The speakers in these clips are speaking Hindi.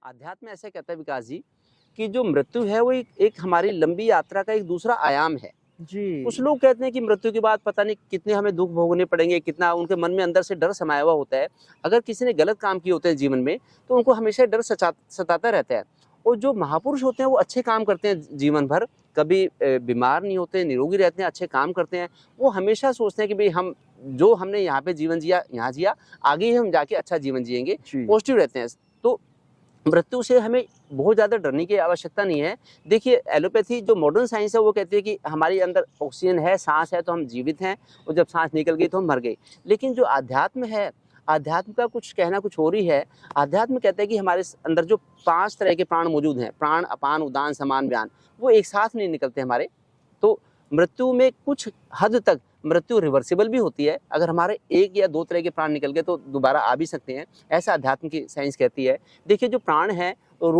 अध्यात्म ऐसे कहता है विकास जी कि जो मृत्यु है वो एक हमारी लंबी यात्रा का एक दूसरा आयाम है। कुछ जी। लोग कहते हैं कि मृत्यु के बाद पता नहीं कितने हमें दुख भोगने पड़ेंगे, कितना उनके मन में अंदर से डर समाया हुआ होता है। अगर किसी ने गलत काम किए होते हैं जीवन में तो उनको हमेशा डर सताता रहता है। और जो महापुरुष होते हैं वो अच्छे काम करते हैं जीवन भर, कभी बीमार नहीं होते, निरोगी रहते हैं, अच्छे काम करते हैं। वो हमेशा सोचते हैं कि भाई हम जो हमने यहाँ पे जीवन जिया यहाँ जिया, आगे ही हम जाके अच्छा जीवन जिएंगे, पॉजिटिव रहते हैं। तो मृत्यु से हमें बहुत ज़्यादा डरने की आवश्यकता नहीं है। देखिए एलोपैथी जो मॉडर्न साइंस है वो कहती है कि हमारे अंदर ऑक्सीजन है, सांस है तो हम जीवित हैं, और जब सांस निकल गई तो हम मर गए। लेकिन जो अध्यात्म है, अध्यात्म का कुछ कहना कुछ और ही है। अध्यात्म कहता है कि हमारे अंदर जो 5 तरह के प्राण मौजूद हैं, प्राण, अपान, उदान, समान, व्यान, वो एक साथ नहीं निकलते हमारे। तो मृत्यु में कुछ हद तक मृत्यु रिवर्सिबल भी होती है। अगर हमारे 1 या 2 तरह के प्राण निकल गए तो दोबारा आ भी सकते हैं, ऐसा अध्यात्म की साइंस कहती है। देखिए जो प्राण है तो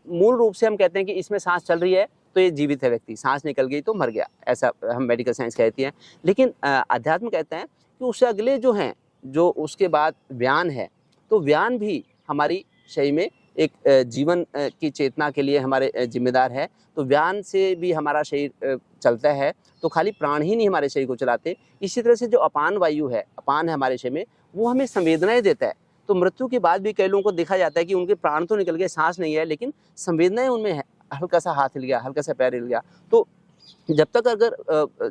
मूल रूप से हम कहते हैं कि इसमें सांस चल रही है तो ये जीवित है व्यक्ति, सांस निकल गई तो मर गया, ऐसा हम मेडिकल साइंस कहती है। लेकिन अध्यात्म कहता है कि उससे अगले जो हैं, जो उसके बाद व्यान है, तो व्यान भी हमारी शरीर में एक जीवन की चेतना के लिए हमारे जिम्मेदार है। तो व्यान से भी हमारा शरीर चलता है। तो खाली प्राण ही नहीं हमारे शरीर को चलाते। इसी तरह से जो अपान वायु है, अपान है हमारे शरीर में, वो हमें संवेदनाएं देता है। तो मृत्यु के बाद भी कई लोगों को देखा जाता है कि उनके प्राण तो निकल गए, सांस नहीं है, लेकिन संवेदनाएं उनमें है। हल्का सा हाथ हिल गया, हल्का सा पैर हिल गया। तो जब तक अगर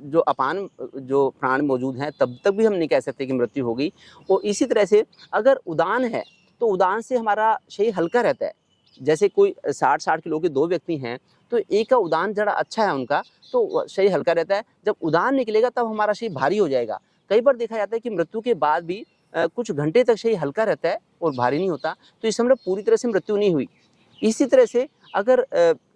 जो अपान जो प्राण मौजूद हैं तब तक भी हम नहीं कह सकते कि मृत्यु हो गई। और इसी तरह से अगर उदान है तो उदान से हमारा शरीर हल्का रहता है। जैसे कोई 60-60 किलो के 2 व्यक्ति हैं तो एक का उदान जरा अच्छा है उनका, तो शरीर हल्का रहता है। जब उदान निकलेगा तब हमारा शरीर भारी हो जाएगा। कई बार देखा जाता है कि मृत्यु के बाद भी कुछ घंटे तक शरीर हल्का रहता है और भारी नहीं होता। तो इस समय पूरी तरह से मृत्यु नहीं हुई। इसी तरह से अगर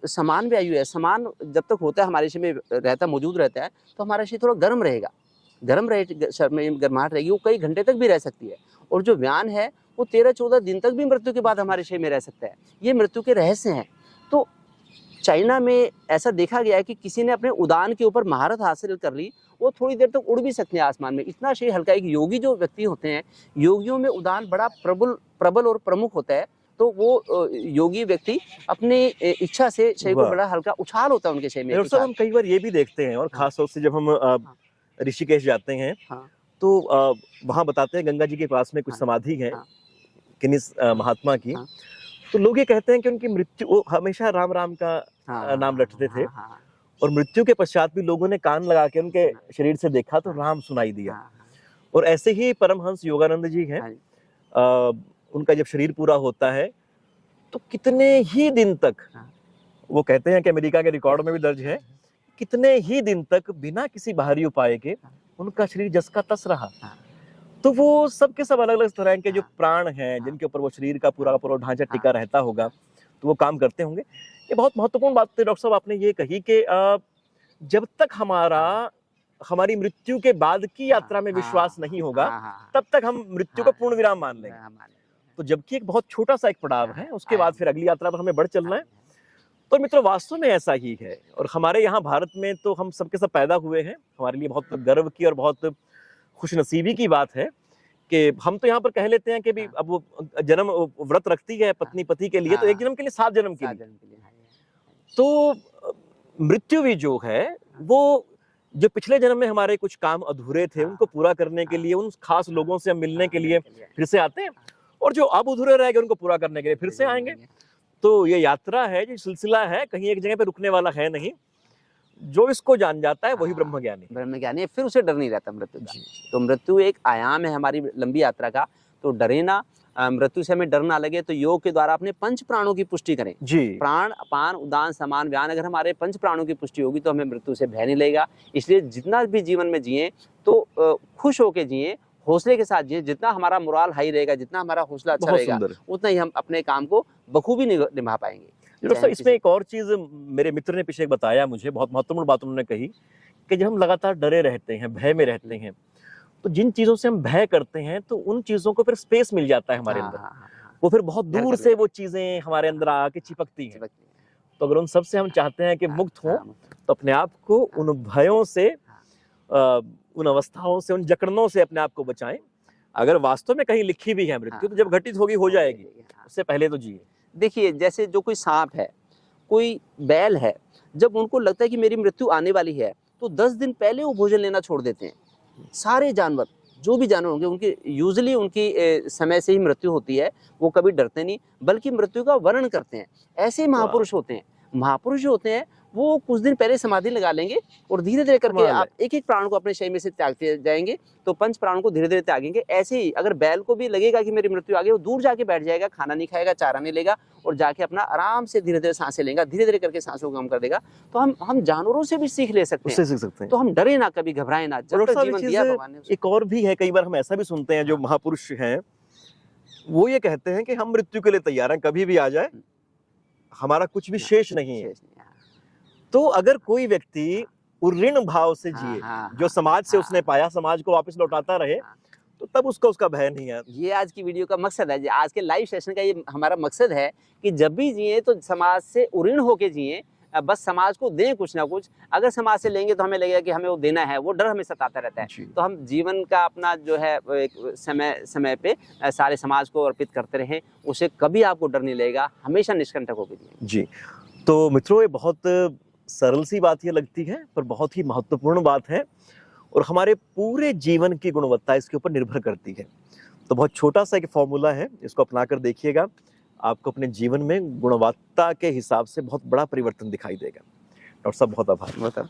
समान भी आयु है, समान जब तक होता है हमारे शरीर में रहता, मौजूद रहता है, तो हमारा शरीर थोड़ा गर्म रहेगा, गर्म रहे, शरीर में गर्माहट रहेगी, वो कई घंटे तक भी रह सकती है। और जो व्यान है वो 13-14 दिन तक भी मृत्यु के बाद हमारे शरीर में रह सकता है। ये मृत्यु के रहस्य हैं। तो चाइना में ऐसा देखा गया है कि किसी ने अपने उड़ान के ऊपर महारत हासिल कर ली, वो थोड़ी देर तक उड़ भी सकते हैं आसमान में, इतना शरीर हल्का है। एक योगी जो व्यक्ति होते हैं, योगियों में उड़ान बड़ा प्रबल और प्रमुख होता है। तो वो योगी व्यक्ति अपने इच्छा से शरीर को बड़ा हल्का उछाल होता है उनके शरीर में। हम कई बार ये भी देखते हैं, और खास तौर से जब हम ऋषिकेश जाते हैं, तो वहाँ बताते हैं गंगा जी के पास में कुछ समाधि है किन्हीं महात्मा की। तो लोग ये कहते हैं कि उनकी मृत्यु, वो हमेशा राम राम का नाम रटते थे, और मृत्यु के पश्चात भी लोगों ने कान लगा के उनके शरीर से देखा तो राम सुनाई दिया। और ऐसे ही परमहंस योगानंद जी हैं, उनका जब शरीर पूरा होता है तो कितने ही दिन तक, वो कहते हैं कि अमेरिका के रिकॉर्ड में भी दर्ज है, कितने ही दिन तक बिना किसी बाहरी उपाय के उनका शरीर जस का तस रहा। तो वो सब के सब अलग अलग तरह के जो प्राण हैं, जिनके ऊपर वो शरीर का पूरा ढांचा टिका रहता होगा, तो वो काम करते होंगे। ये बहुत महत्वपूर्ण बात है डॉक्टर साहब आपने ये कही कि जब तक हमारी मृत्यु के बाद की यात्रा में विश्वास नहीं होगा, तब तक हम मृत्यु का पूर्ण विराम मान लेंगे। तो जबकि एक बहुत छोटा सा एक पड़ाव है, उसके बाद फिर अगली यात्रा पर हमें बढ़ चलना है। तो मित्रों, वास्तव में ऐसा ही है। और हमारे यहाँ भारत में तो हम सबके सब पैदा हुए हैं। हमारे लिए बहुत गर्व की और बहुत खुशनसीबी की बात है कि हम तो यहाँ पर कह लेते हैं कि भी अब वो जन्म व्रत रखती है पत्नी पति के लिए, तो 1 जन्म के लिए 7 जन्म के लिए। तो मृत्यु भी जो है, वो जो पिछले जन्म में हमारे कुछ काम अधूरे थे उनको पूरा करने के लिए, उन खास लोगों से हम मिलने के लिए फिर से आते हैं, और जो अब अधूरे रह गए उनको पूरा करने के लिए फिर से आएंगे। तो ये यात्रा है, जो सिलसिला है, कहीं एक जगह पे रुकने वाला है नहीं। जो इसको जान जाता है वही ब्रह्मज्ञानी है, फिर उसे डर नहीं रहता मृत्यु का। तो मृत्यु एक आयाम है हमारी लंबी यात्रा का। तो डरे ना, मृत्यु से हमें डर ना लगे, तो योग के द्वारा अपने 5 प्राणों की पुष्टि करें जी। प्राण, अपान, उदान, समान, व्यान। अगर हमारे 5 प्राणों की पुष्टि होगी तो हमें मृत्यु से भय नहीं लगेगा। इसलिए जितना भी जीवन में जिए तो खुश होकर जिए, हौसले के साथ जिए। जितना हमारा मोराल हाई रहेगा, जितना हमारा हौसला अच्छा रहेगा, उतना ही हम अपने काम को बखूबी निभा पाएंगे। दोस्तों, इसमें एक और चीज मेरे मित्र ने पीछे बताया मुझे, बहुत महत्वपूर्ण बात उन्होंने कही कि जब हम लगातार डरे रहते हैं, भय में रहते हैं, तो जिन चीजों से हम भय करते हैं तो उन चीजों को फिर स्पेस मिल जाता है हमारे अंदर। वो फिर बहुत दूर से वो चीजें हमारे अंदर आके चिपकती हैं। तो अगर उन सब से हम चाहते हैं कि मुक्त हो, तो अपने आप को उन भयों से, उन अवस्थाओं से, उन जकड़नों से अपने आप को बचाएं। अगर वास्तव में कहीं लिखी भी है मृत्यु, तो जब घटित होगी हो जाएगी, उससे पहले तो जिए। देखिए जैसे जो कोई सांप है, कोई बैल है, जब उनको लगता है कि मेरी मृत्यु आने वाली है, तो 10 दिन पहले वो भोजन लेना छोड़ देते हैं। सारे जानवर, जो भी जानवर होंगे, उनकी यूजुअली उनकी समय से ही मृत्यु होती है। वो कभी डरते नहीं, बल्कि मृत्यु का वर्ण करते हैं। ऐसे ही महापुरुष होते हैं। महापुरुष जो होते हैं वो कुछ दिन पहले समाधि लगा लेंगे और धीरे धीरे करके कमाल है। आप एक एक प्राण को अपने शरीर में से त्यागते जाएंगे, तो पंच प्राणों को धीरे धीरे त्यागेंगे। ऐसे ही अगर बैल को भी लगेगा कि मेरी मृत्यु आ गई, वो दूर जाके बैठ जाएगा, खाना नहीं खाएगा, चारा नहीं लेगा और जाके अपना आराम से धीरे धीरे सांसें लेगा, धीरे धीरे करके सांसों को कम कर देगा। तो हम जानवरों से भी सीख ले सकते उससे हैं। सीख सकते हैं। तो हम डरे ना, कभी घबराए ना, जब डॉक्टर तक साहब, जीवन एक दिया चीज़ भगवान ने उसे। एक और भी है, कई बार हम ऐसा भी सुनते हैं, जो महापुरुष हैं वो ये कहते हैं कि हम मृत्यु के लिए तैयार हैं, कभी भी आ जाए, हमारा कुछ भी शेष नहीं है। तो अगर कोई व्यक्ति ऋण भाव से जिए, जो समाज से उसने पाया, समाज को वापस लौटाता रहे, तो तब उसका भय नहीं है। ये आज की वीडियो का मकसद है, आज के लाइव सेशन का ये हमारा मकसद है कि जब भी जिए तो समाज से ऋण होके जिए, बस समाज को दें कुछ ना कुछ। अगर समाज से लेंगे तो हमें लगेगा कि हमें वो देना है, वो डर हमें सताता रहता है। तो हम जीवन का अपना जो है एक समय पे सारे समाज को अर्पित करते रहें, उसे कभी आपको डर नहीं लगेगा, हमेशा निष्कंटक होकर जिए। जी, तो मित्रों, ये बहुत सरल सी बात ये लगती है, पर बहुत ही महत्वपूर्ण बात है और हमारे पूरे जीवन की गुणवत्ता इसके ऊपर निर्भर करती है। तो बहुत छोटा सा एक फॉर्मूला है, इसको अपनाकर देखिएगा, आपको अपने जीवन में गुणवत्ता के हिसाब से बहुत बड़ा परिवर्तन दिखाई देगा। डॉक्टर साहब, बहुत आभार।